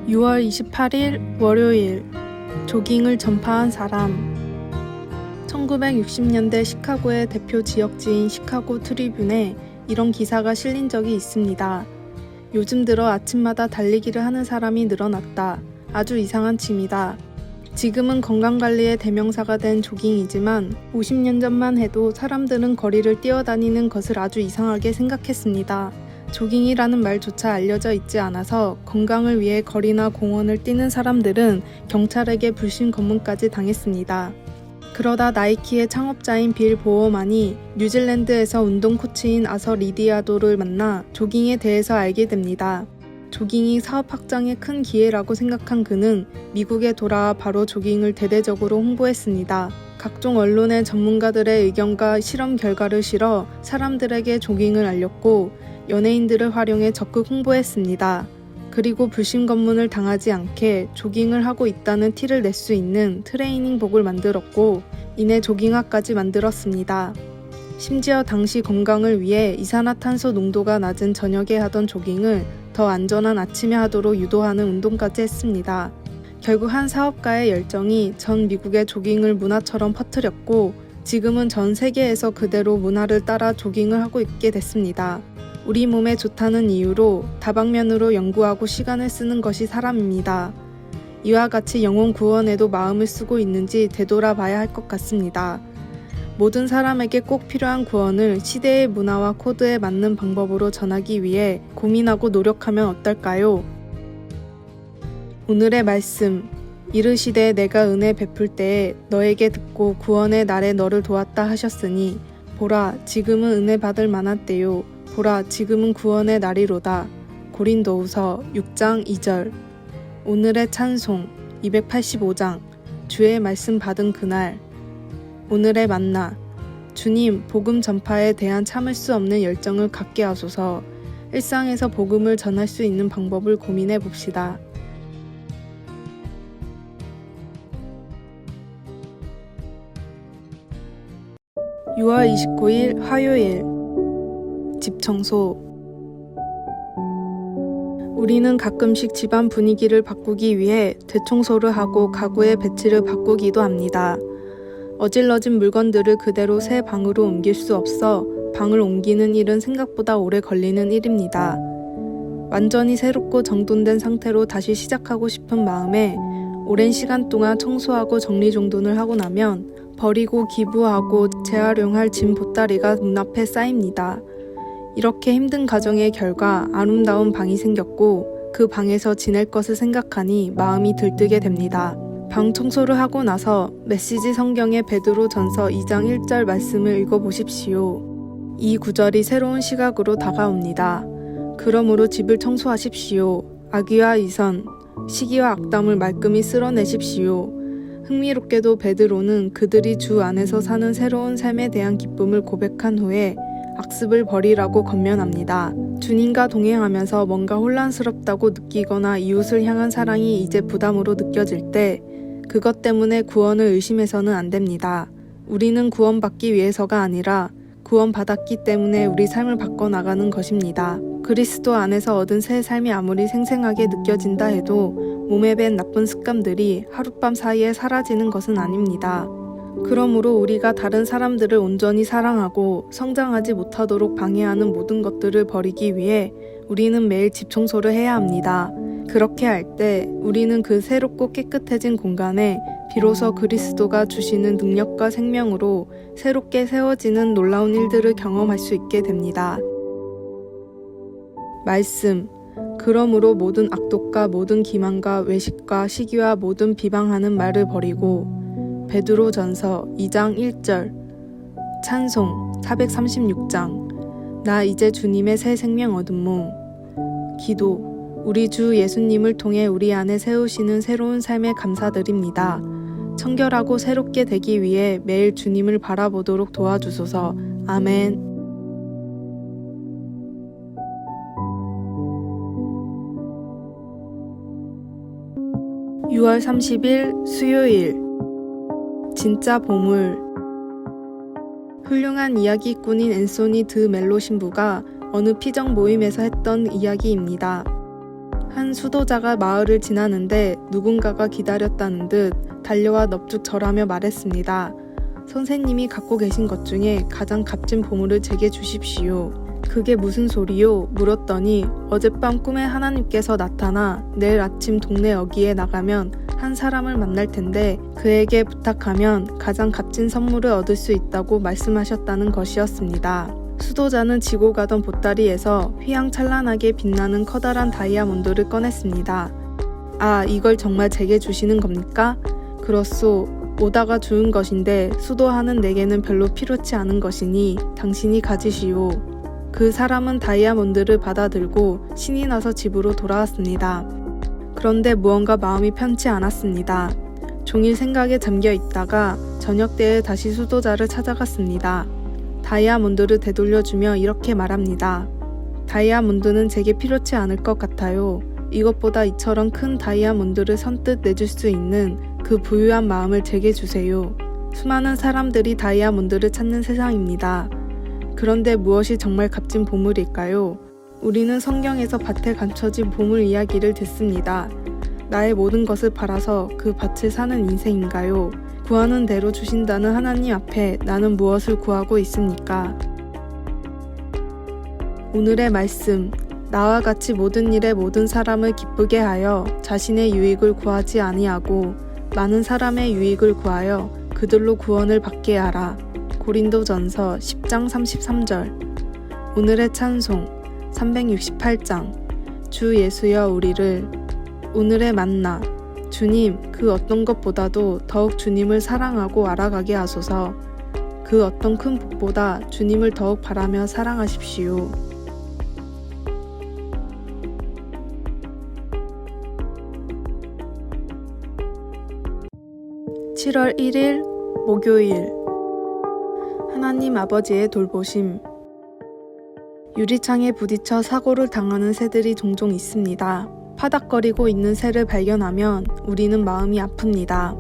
6월 28일 월요일 조깅을 전파한 사람. 1960년대 시카고의 대표 지역지인 시카고 트리뷴에 이런 기사가 실린 적이 있습니다. 요즘 들어 아침마다 달리기를 하는 사람이 늘어났다. 아주 이상한 취미다. 지금은 건강관리의 대명사가 된 조깅이지만 50년 전만 해도 사람들은 거리를 뛰어다니는 것을 아주 이상하게 생각했습니다. 조깅이라는 말조차 알려져 있지 않아서 건강을 위해 거리나 공원을 뛰는 사람들은 경찰에게 불신 검문까지 당했습니다. 그러다 나이키의 창업자인 빌 보어만이 뉴질랜드에서 운동 코치인 아서 리디아도를 만나 조깅에 대해서 알게 됩니다. 조깅이 사업 확장에 큰 기회라고 생각한 그는 미국에 돌아와 바로 조깅을 대대적으로 홍보했습니다. 각종 언론의 전문가들의 의견과 실험 결과를 실어 사람들에게 조깅을 알렸고 연예인들을 활용해 적극 홍보했습니다. 그리고 불신검문을 당하지 않게 조깅을 하고 있다는 티를 낼 수 있는 트레이닝복을 만들었고 이내 조깅화까지 만들었습니다. 심지어 당시 건강을 위해 이산화탄소 농도가 낮은 저녁에 하던 조깅을 더 안전한 아침에 하도록 유도하는 운동까지 했습니다. 결국 한 사업가의 열정이 전 미국의 조깅을 문화처럼 퍼뜨렸고 지금은 전 세계에서 그대로 문화를 따라 조깅을 하고 있게 됐습니다. 우리 몸에 좋다는 이유로 다방면으로 연구하고 시간을 쓰는 것이 사람입니다. 이와 같이 영혼 구원에도 마음을 쓰고 있는지 되돌아봐야 할 것 같습니다. 모든 사람에게 꼭 필요한 구원을 시대의 문화와 코드에 맞는 방법으로 전하기 위해 고민하고 노력하면 어떨까요? 오늘의 말씀. 이르시되 내가 은혜 베풀 때에 너에게 듣고 구원의 날에 너를 도왔다 하셨으니 보라 지금은 은혜 받을 만한 때요 보라 지금은 구원의 날이로다. 고린도후서 6장 2절. 오늘의 찬송 285장. 주의 말씀 받은 그날. 오늘의 만나. 주님, 복음 전파에 대한 참을 수 없는 열정을 갖게 하소서. 일상에서 복음을 전할 수 있는 방법을 고민해 봅시다. (6월 29일) 화요일. 집 청소. 우리는 가끔씩 집안 분위기를 바꾸기 위해 대청소를 하고 가구의 배치를 바꾸기도 합니다. 어질러진 물건들을 그대로 새 방으로 옮길 수 없어 방을 옮기는 일은 생각보다 오래 걸리는 일입니다. 완전히 새롭고 정돈된 상태로 다시 시작하고 싶은 마음에 오랜 시간 동안 청소하고 정리정돈을 하고 나면 버리고 기부하고 재활용할 짐 보따리가 문 앞에 쌓입니다. 이렇게 힘든 과정의 결과 아름다운 방이 생겼고 그 방에서 지낼 것을 생각하니 마음이 들뜨게 됩니다. 방 청소를 하고 나서 메시지 성경의 베드로전서 2장 1절 말씀을 읽어보십시오. 이 구절이 새로운 시각으로 다가옵니다. 그러므로 집을 청소하십시오. 악의와 이선, 시기와 악담을 말끔히 쓸어내십시오. 흥미롭게도 베드로는 그들이 주 안에서 사는 새로운 삶에 대한 기쁨을 고백한 후에 악습을 버리라고 권면합니다. 주님과 동행하면서 뭔가 혼란스럽다고 느끼거나 이웃을 향한 사랑이 이제 부담으로 느껴질 때 그것 때문에 구원을 의심해서는 안 됩니다. 우리는 구원받기 위해서가 아니라 구원받았기 때문에 우리 삶을 바꿔나가는 것입니다. 그리스도 안에서 얻은 새 삶이 아무리 생생하게 느껴진다 해도 몸에 밴 나쁜 습관들이 하룻밤 사이에 사라지는 것은 아닙니다. 그러므로 우리가 다른 사람들을 온전히 사랑하고 성장하지 못하도록 방해하는 모든 것들을 버리기 위해 우리는 매일 집 청소를 해야 합니다. 그렇게 할 때 우리는 그 새롭고 깨끗해진 공간에 비로소 그리스도가 주시는 능력과 생명으로 새롭게 세워지는 놀라운 일들을 경험할 수 있게 됩니다. 말씀. 그러므로 모든 악독과 모든 기만과 외식과 시기와 모든 비방하는 말을 버리고 베드로전서 2장 1절. 찬송 436장. 나 이제 주님의 새 생명 얻음무. 기도. 우리 주 예수님을 통해 우리 안에 세우시는 새로운 삶에 감사드립니다. 청결하고 새롭게 되기 위해 매일 주님을 바라보도록 도와주소서. 아멘. 6월 30일 수요일. 진짜 보물. 훌륭한 이야기꾼인 앤소니 드 멜로 신부가 어느 피정 모임에서 했던 이야기입니다. 한 수도자가 마을을 지나는데 누군가가 기다렸다는 듯 달려와 넙죽 절하며 말했습니다. 선생님이 갖고 계신 것 중에 가장 값진 보물을 제게 주십시오. 그게 무슨 소리요? 물었더니 어젯밤 꿈에 하나님께서 나타나 내일 아침 동네 어귀에 나가면 한 사람을 만날 텐데 그에게 부탁하면 가장 값진 선물을 얻을 수 있다고 말씀하셨다는 것이었습니다. 수도자는 지고 가던 보따리에서 휘황찬란하게 빛나는 커다란 다이아몬드를 꺼냈습니다. 아, 이걸 정말 제게 주시는 겁니까? 그렇소. 오다가 주운 것인데 수도하는 내게는 별로 필요치 않은 것이니 당신이 가지시오. 그 사람은 다이아몬드를 받아들고 신이 나서 집으로 돌아왔습니다. 그런데 무언가 마음이 편치 않았습니다. 종일 생각에 잠겨 있다가 저녁 때에 다시 수도자를 찾아갔습니다. 다이아몬드를 되돌려주며 이렇게 말합니다. 다이아몬드는 제게 필요치 않을 것 같아요. 이것보다 이처럼 큰 다이아몬드를 선뜻 내줄 수 있는 그 부유한 마음을 제게 주세요. 수많은 사람들이 다이아몬드를 찾는 세상입니다. 그런데 무엇이 정말 값진 보물일까요? 우리는 성경에서 밭에 감춰진 보물 이야기를 듣습니다. 나의 모든 것을 팔아서 그 밭을 사는 인생인가요? 구하는 대로 주신다는 하나님 앞에 나는 무엇을 구하고 있습니까? 오늘의 말씀, 나와 같이 모든 일에 모든 사람을 기쁘게 하여 자신의 유익을 구하지 아니하고 많은 사람의 유익을 구하여 그들로 구원을 받게 하라. 고린도전서 10장 33절. 오늘의 찬송 368장. 주 예수여 우리를. 오늘의 만나. 주님, 그 어떤 것보다도 더욱 주님을 사랑하고 알아가게 하소서. 그 어떤 큰 복보다 주님을 더욱 바라며 사랑하십시오. (7월 1일) 목요일. 하나님 아버지의 돌보심. 유리창에 부딪혀 사고를 당하는 새들이 종종 있습니다. 파닥거리고 있는 새를 발견하면 우리는 마음이 아픕니다.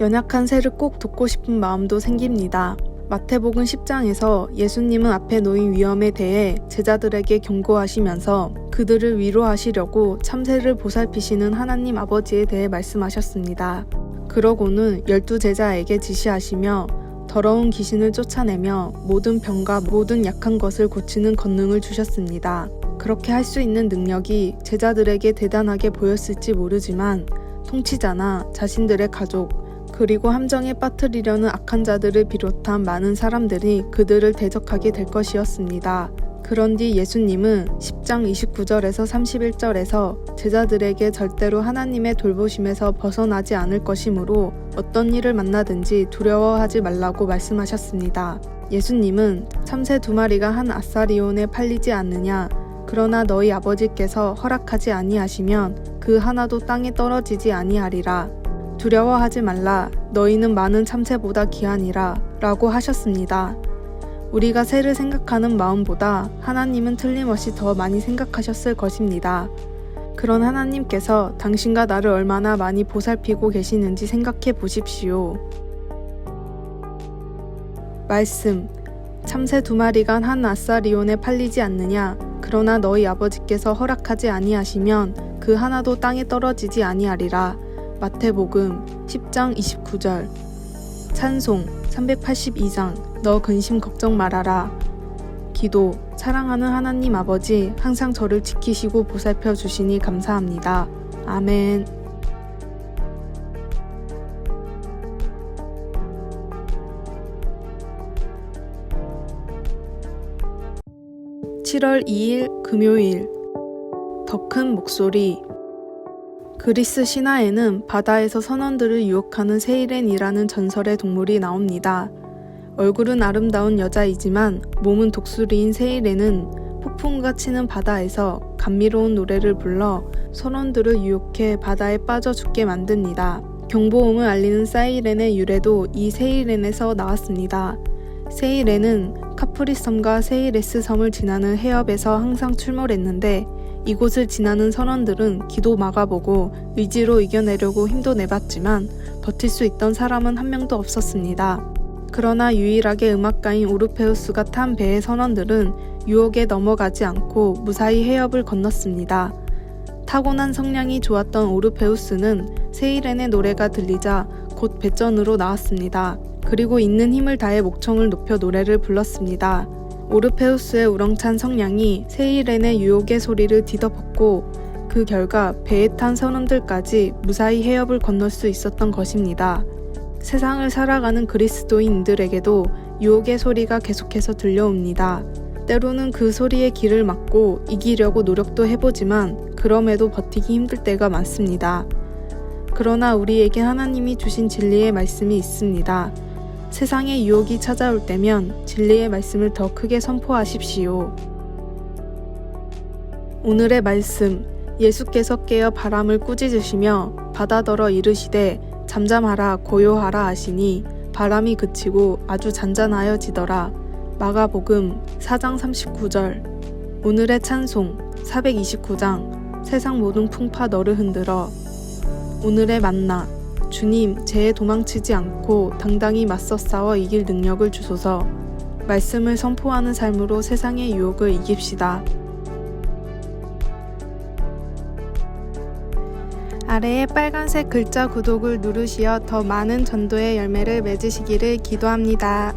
연약한 새를 꼭 돕고 싶은 마음도 생깁니다. 마태복음 10장에서 예수님은 앞에 놓인 위험에 대해 제자들에게 경고하시면서 그들을 위로하시려고 참새를 보살피시는 하나님 아버지에 대해 말씀하셨습니다. 그러고는 12제자에게 지시하시며 더러운 귀신을 쫓아내며 모든 병과 모든 약한 것을 고치는 권능을 주셨습니다. 그렇게 할 수 있는 능력이 제자들에게 대단하게 보였을지 모르지만 통치자나 자신들의 가족 그리고 함정에 빠뜨리려는 악한 자들을 비롯한 많은 사람들이 그들을 대적하게 될 것이었습니다. 그런 뒤 예수님은 10장 29절에서 31절에서 제자들에게 절대로 하나님의 돌보심에서 벗어나지 않을 것이므로 어떤 일을 만나든지 두려워하지 말라고 말씀하셨습니다. 예수님은 참새 2마리가 한 아사리온에 팔리지 않느냐, 그러나 너희 아버지께서 허락하지 아니하시면 그 하나도 땅에 떨어지지 아니하리라. 두려워하지 말라. 너희는 많은 참새보다 귀하니라 라고 하셨습니다. 우리가 새를 생각하는 마음보다 하나님은 틀림없이 더 많이 생각하셨을 것입니다. 그런 하나님께서 당신과 나를 얼마나 많이 보살피고 계시는지 생각해 보십시오. 말씀. 참새 2마리가 한 아사리온에 팔리지 않느냐, 그러나 너희 아버지께서 허락하지 아니하시면 그 하나도 땅에 떨어지지 아니하리라. 마태복음 10장 29절. 찬송 382장. 너 근심 걱정 말아라. 기도. 사랑하는 하나님 아버지, 항상 저를 지키시고 보살펴 주시니 감사합니다. 아멘. (7월 2일) 금요일. 더 큰 목소리. 그리스 신화에는 바다에서 선원들을 유혹하는 세이렌이라는 전설의 동물이 나옵니다. 얼굴은 아름다운 여자이지만 몸은 독수리인 세이렌은 폭풍과 치는 바다에서 감미로운 노래를 불러 선원들을 유혹해 바다에 빠져 죽게 만듭니다. 경보음을 알리는 사이렌의 유래도 이 세이렌에서 나왔습니다. 세이렌은 카프리스 섬과 세이레스 섬을 지나는 해협에서 항상 출몰했는데 이곳을 지나는 선원들은 기도 막아보고 의지로 이겨내려고 힘도 내봤지만 버틸 수 있던 사람은 한 명도 없었습니다. 그러나 유일하게 음악가인 오르페우스가 탄 배의 선원들은 유혹에 넘어가지 않고 무사히 해협을 건넜습니다. 타고난 성량이 좋았던 오르페우스는 세이렌의 노래가 들리자 곧 배전으로 나왔습니다. 그리고 있는 힘을 다해 목청을 높여 노래를 불렀습니다. 오르페우스의 우렁찬 성량이 세이렌의 유혹의 소리를 뒤덮었고 그 결과 배에 탄 선원들까지 무사히 해협을 건널 수 있었던 것입니다. 세상을 살아가는 그리스도인들에게도 유혹의 소리가 계속해서 들려옵니다. 때로는 그 소리에 귀를 막고 이기려고 노력도 해보지만 그럼에도 버티기 힘들 때가 많습니다. 그러나 우리에게 하나님이 주신 진리의 말씀이 있습니다. 세상의 유혹이 찾아올 때면 진리의 말씀을 더 크게 선포하십시오. 오늘의 말씀, 예수께서 깨어 바람을 꾸짖으시며 바다더러 이르시되 잠잠하라 고요하라 하시니 바람이 그치고 아주 잔잔하여지더라. 마가복음 4장 39절. 오늘의 찬송 429장 세상 모든 풍파 너를 흔들어. 오늘의 만나, 주님 죄에 도망치지 않고 당당히 맞서 싸워 이길 능력을 주소서. 말씀을 선포하는 삶으로 세상의 유혹을 이깁시다. 아래의 빨간색 글자 구독을 누르시어 더 많은 전도의 열매를 맺으시기를 기도합니다.